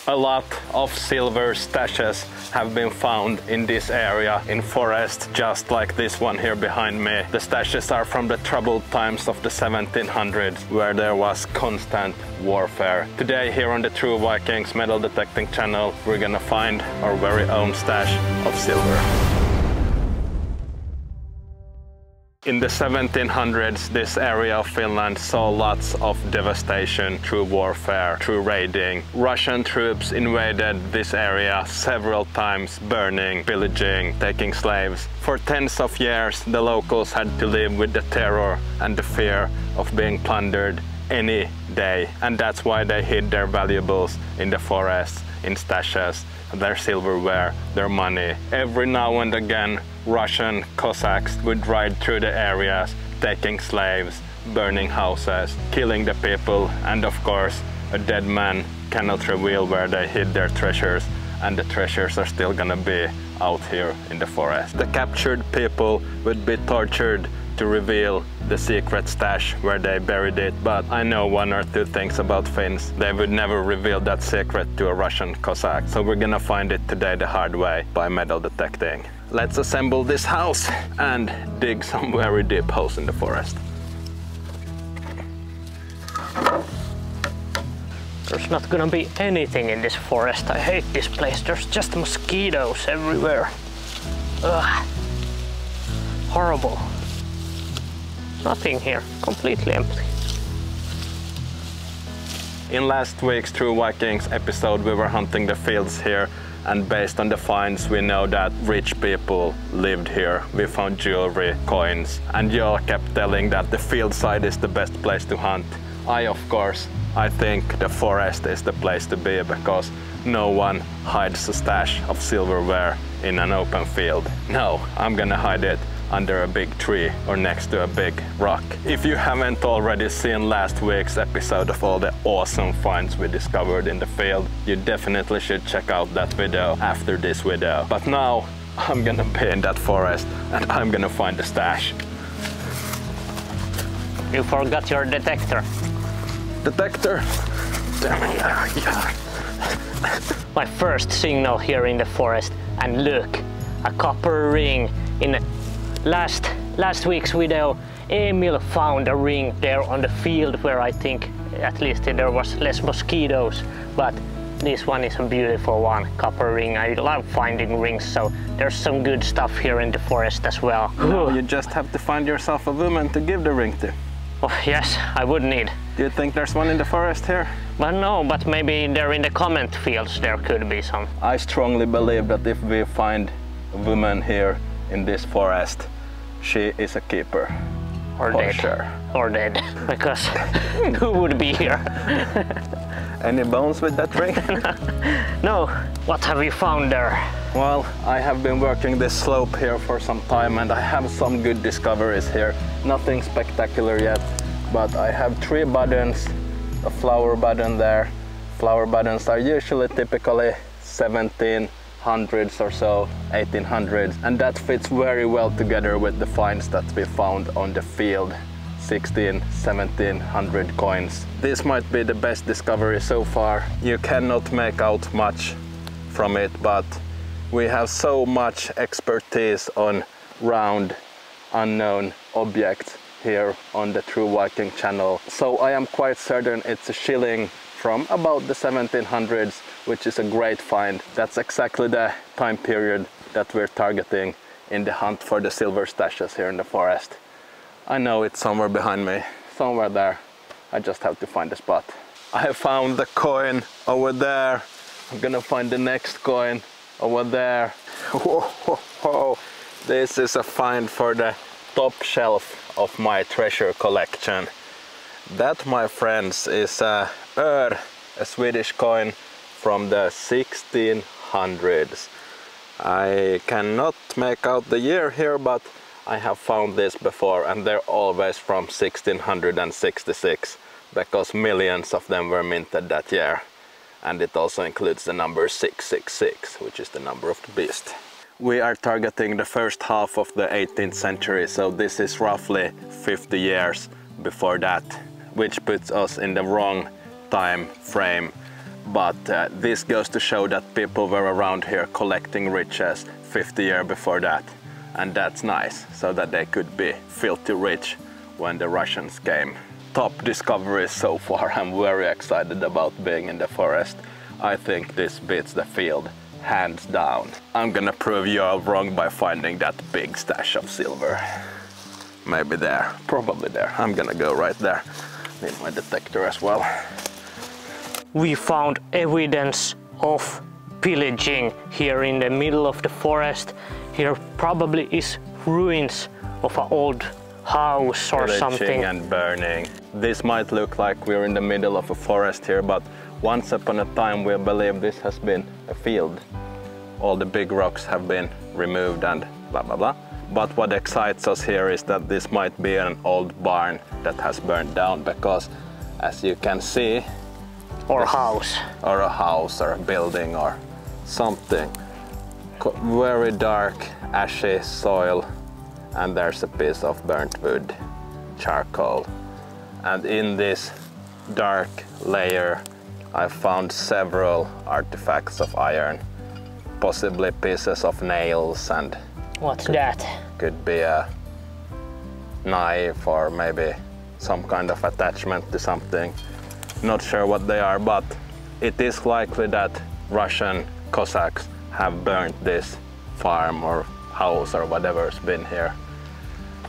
A lot of silver stashes have been found in this area in forest, just like this one here behind me. The stashes are from the troubled times of the 1700s, where there was constant warfare. Today here on the True Vikings metal detecting channel, we're gonna find our very own stash of silver. In the 1700s, this area of Finland saw lots of devastation through warfare, through raiding. Russian troops invaded this area several times, burning, pillaging, taking slaves. For tens of years, the locals had to live with the terror and the fear of being plundered any day. And that's why they hid their valuables in the forests, in stashes, their silverware, their money. Every now and again, Russian Cossacks would ride through the areas, taking slaves, burning houses, killing the people, and of course, a dead man cannot reveal where they hid their treasures, and the treasures are still gonna be out here in the forest. The captured people would be tortured to reveal the secret stash where they buried it, but I know one or two things about Finns. They would never reveal that secret to a Russian Cossack, so we're gonna find it today the hard way by metal detecting. Let's assemble this house and dig some very deep holes in the forest. There's not gonna be anything in this forest. I hate this place. There's just mosquitoes everywhere. Ugh. Horrible. Nothing here. Completely empty. In last week's True Vikings episode, we were hunting the fields here, and based on the finds, we know that rich people lived here. We found jewelry, coins, and y'all kept telling that the field side is the best place to hunt. I think the forest is the place to be, because no one hides a stash of silverware in an open field. No, I'm gonna hide it under a big tree or next to a big rock. If you haven't already seen last week's episode of all the awesome finds we discovered in the field, you definitely should check out that video after this video. But now I'm gonna be in that forest and I'm gonna find the stash. You forgot your detector. Detector? Damn it. Yeah. My first signal here in the forest, and look, a copper ring. In last week's video, Emil found a ring there on the field where I think at least there was less mosquitoes, but this one is a beautiful one, copper ring. I love finding rings, so there's some good stuff here in the forest as well. No, you just have to find yourself a woman to give the ring to. Oh yes, I would need. Do you think there's one in the forest here? But no, but maybe there in the comment fields there could be some. I strongly believe that if we find a woman here in this forest, she is a keeper. Or for dead. Sure. Or dead, because who would be here? Any bones with that ring? No. What have you found there? Well, I have been working this slope here for some time and I have some good discoveries here. Nothing spectacular yet, but I have 3 buttons, a flower button there. Flower buttons are usually typically 1700s or so, 1800s, and that fits very well together with the finds that we found on the field. 1700 coins. This might be the best discovery so far. You cannot make out much from it, but we have so much expertise on round, unknown objects here on the True Viking channel. So I am quite certain it's a shilling from about the 1700s, which is a great find. That's exactly the time period that we're targeting in the hunt for the silver stashes here in the forest. I know it's somewhere behind me, somewhere there. I just have to find the spot. I found the coin over there. I'm gonna find the next coin over there. Whoa, whoa, whoa. This is a find for the top shelf of my treasure collection. That, my friends, is a öre, a Swedish coin from the 1600s. I cannot make out the year here, but I have found this before, and they're always from 1666 because millions of them were minted that year. And it also includes the number 666, which is the number of the beast. We are targeting the first half of the 18th century, so this is roughly 50 years before that, which puts us in the wrong time frame. But this goes to show that people were around here collecting riches 50 years before that. And that's nice, so that they could be filthy rich when the Russians came. Top discoveries so far. I'm very excited about being in the forest. I think this beats the field, hands down. I'm gonna prove you all wrong by finding that big stash of silver. Maybe there, probably there. I'm gonna go right there. Need my detector as well. We found evidence of pillaging here in the middle of the forest. Here probably is ruins of an old house or Pillaging something. And burning. This might look like we're in the middle of a forest here, but once upon a time we believe this has been a field. All the big rocks have been removed and blah blah blah. But what excites us here is that this might be an old barn that has burned down, because as you can see, Or a house. Or a house or a building or something. Very dark, ashy soil, and there's a piece of burnt wood, charcoal. And in this dark layer I found several artifacts of iron, possibly pieces of nails, and What's that? could be a knife or maybe some kind of attachment to something. Not sure what they are, but it is likely that Russian Cossacks have burnt this farm or house or whatever's been here.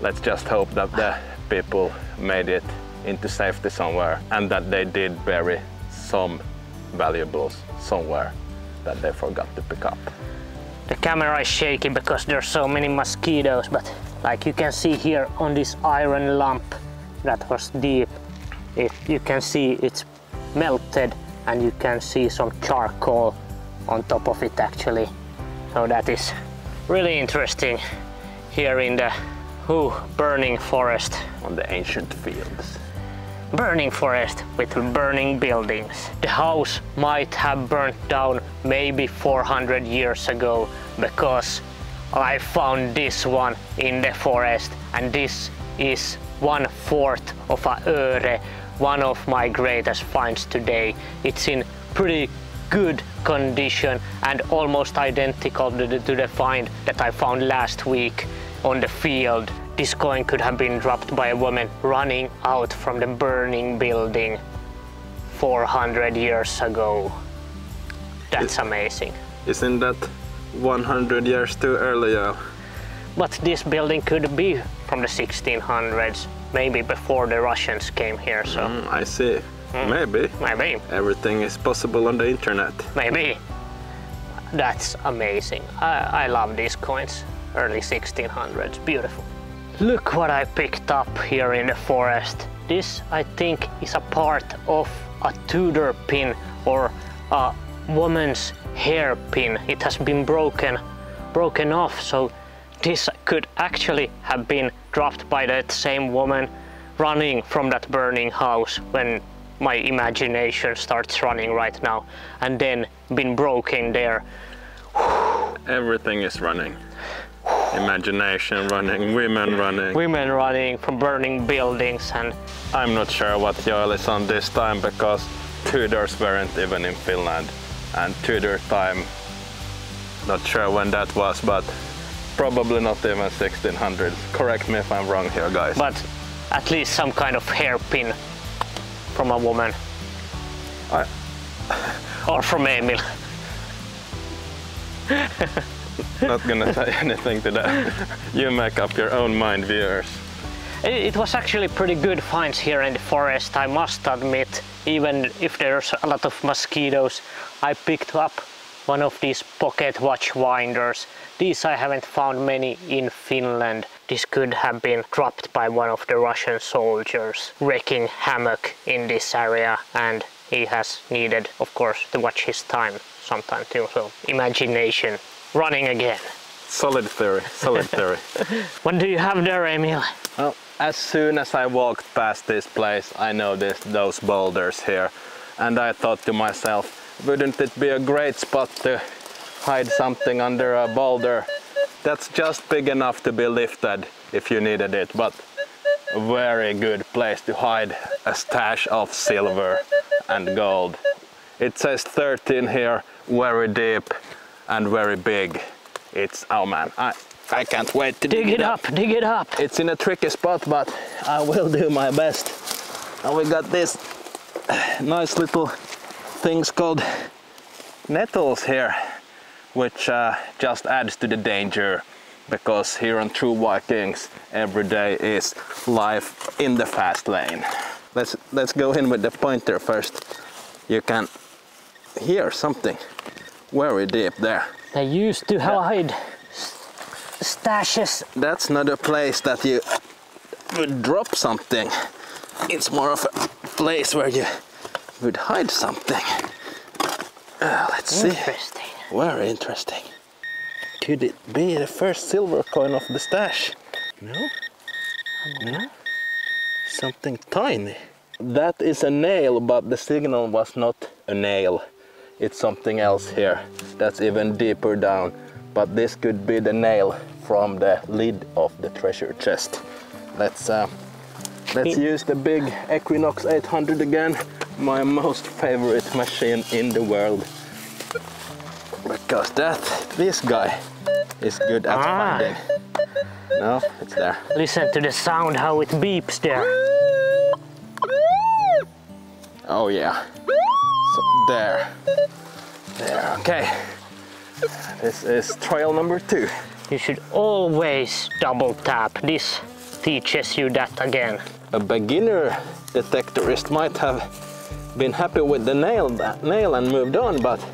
Let's just hope that the people made it into safety somewhere, and that they did bury some valuables somewhere that they forgot to pick up. The camera is shaky because there's so many mosquitoes, but like you can see here on this iron lump that was deep, you can see it's melted, and you can see some charcoal on top of it actually. So that is really interesting here in the burning forest. On the ancient fields. Burning forest with burning buildings. The house might have burnt down maybe 400 years ago, because I found this one in the forest, and this is 1/4 of a öre, one of my greatest finds today. It's in pretty good condition and almost identical to the find that I found last week on the field. This coin could have been dropped by a woman running out from the burning building 400 years ago. That's amazing. Isn't that 100 years too early? But this building could be from the 1600s, maybe before the Russians came here, so... I see. Maybe. Maybe. Everything is possible on the internet. Maybe. That's amazing. I love these coins. Early 1600s, beautiful. Look what I picked up here in the forest. This, I think, is a part of a Tudor pin or a woman's hairpin. It has been broken off, so this could actually have been dropped by that same woman running from that burning house, when my imagination starts running right now, and then been broken there. Everything is running. Imagination running, women running. Women running from burning buildings. And I'm not sure what Joel is on this time, because Tudors weren't even in Finland. And Tudor time, not sure when that was, but probably not even 1600s. Correct me if I'm wrong here, guys. But at least some kind of hairpin from a woman. Or from Emil. Not gonna say anything to that. You make up your own mind, viewers. It was actually pretty good finds here in the forest, I must admit. Even if there's a lot of mosquitoes, I picked up one of these pocket watch winders. These I haven't found many in Finland. This could have been dropped by one of the Russian soldiers wrecking hammock in this area, and he has needed, of course, to watch his time sometime too. So imagination running again. Solid theory, solid theory. What do you have there, Emil? Well, as soon as I walked past this place, I noticed those boulders here, and I thought to myself, wouldn't it be a great spot to hide something under a boulder that's just big enough to be lifted if you needed it, but a very good place to hide a stash of silver and gold. It says 13 here, very deep and very big. It's, oh man, I can't wait to dig it up, dig it up. It's in a tricky spot, but I will do my best. And we got this nice little things called nettles here, which just adds to the danger, because here on True Vikings every day is life in the fast lane. Let's go in with the pointer first. You can hear something very deep there. They used to hide stashes. That's not a place that you would drop something. It's more of a place where you would hide something. Let's see. Interesting. Very interesting. Could it be the first silver coin of the stash? No? No? Something tiny. That is a nail, but the signal was not a nail. It's something else here that's even deeper down. But this could be the nail from the lid of the treasure chest. Let's use the big Equinox 800 again, my most favorite machine in the world. Because this guy is good at finding. No, it's there. Listen to the sound, how it beeps there. Oh yeah. So there. There, okay. This is trial number 2. You should always double tap. This teaches you that again. A beginner detectorist might have been happy with the nail and moved on, but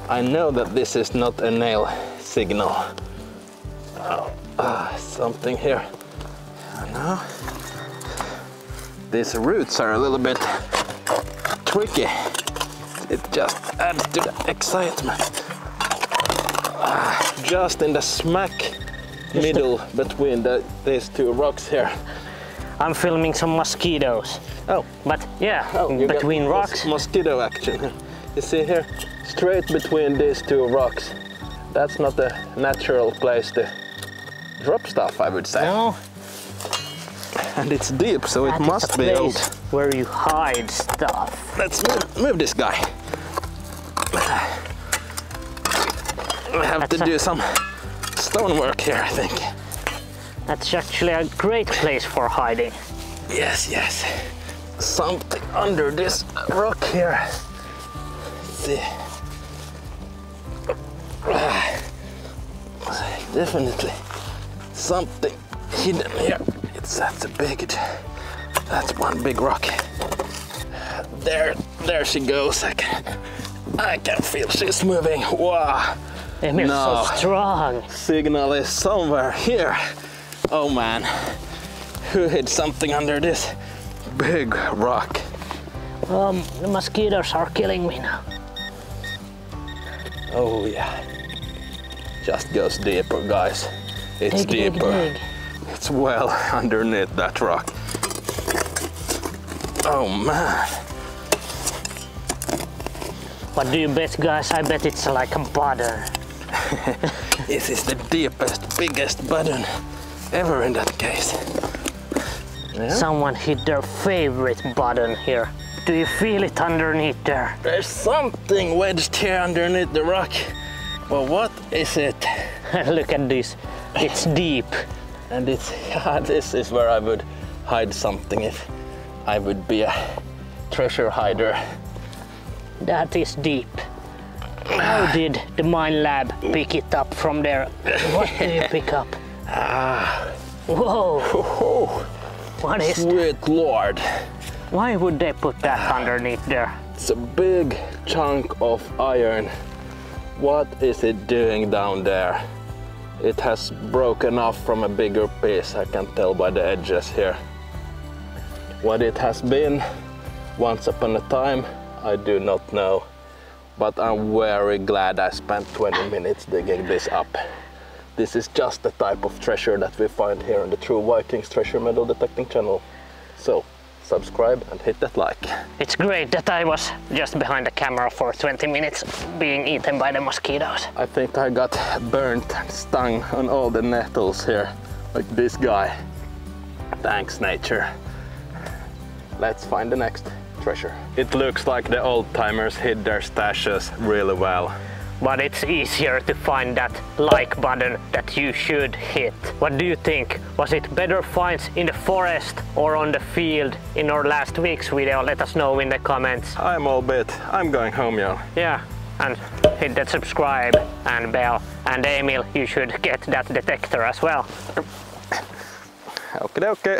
I know that this is not a nail signal. Oh, something here. No. These roots are a little bit tricky. It just adds to the excitement. Just in the smack middle between these two rocks here. I'm filming some mosquitoes. Oh. But yeah, you between got rocks. Mosquito action. You see here, straight between these two rocks. That's not a natural place to drop stuff, I would say. No. And it's deep, so it must be old. Where you hide stuff. Let's move this guy. We have to do some stonework here, I think. That's actually a great place for hiding. Yes, yes. Something under this rock here. Let's see. Definitely something hidden here. That's one big rock. There she goes. I can feel she's moving. Wow. Emil's so strong. Signal is somewhere here. Oh man, who hid something under this big rock? The mosquitoes are killing me now. Oh yeah. Just goes deeper, guys. It's deeper. Dig. It's well underneath that rock. Oh man. What do you bet, guys? I bet it's like a button. This is the deepest, biggest button ever in that case. Yeah? Someone hid their favorite button here. Do you feel it underneath there? There's something wedged here underneath the rock. Well, what is it? Look at this. It's deep. And this is where I would hide something if I would be a treasure hider. That is deep. How did the mine lab pick it up from there? What do you pick up? Whoa! What is that? Sweet Lord! Why would they put that underneath there? It's a big chunk of iron. What is it doing down there? It has broken off from a bigger piece, I can tell by the edges here. What it has been once upon a time, I do not know. But I'm very glad I spent 20 minutes digging this up. This is just the type of treasure that we find here on the True Vikings Treasure Metal Detecting channel. So, subscribe and hit that like. It's great that I was just behind the camera for 20 minutes being eaten by the mosquitoes. I think I got burnt and stung on all the nettles here, like this guy. Thanks, nature. Let's find the next treasure. treasure. It looks like the old timers hid their stashes really well. But it's easier to find that like button that you should hit. What do you think? Was it better finds in the forest or on the field in our last week's video? Let us know in the comments. I'm going home, y'all. Yeah, and hit that subscribe and bell. And Emil, you should get that detector as well. Okay.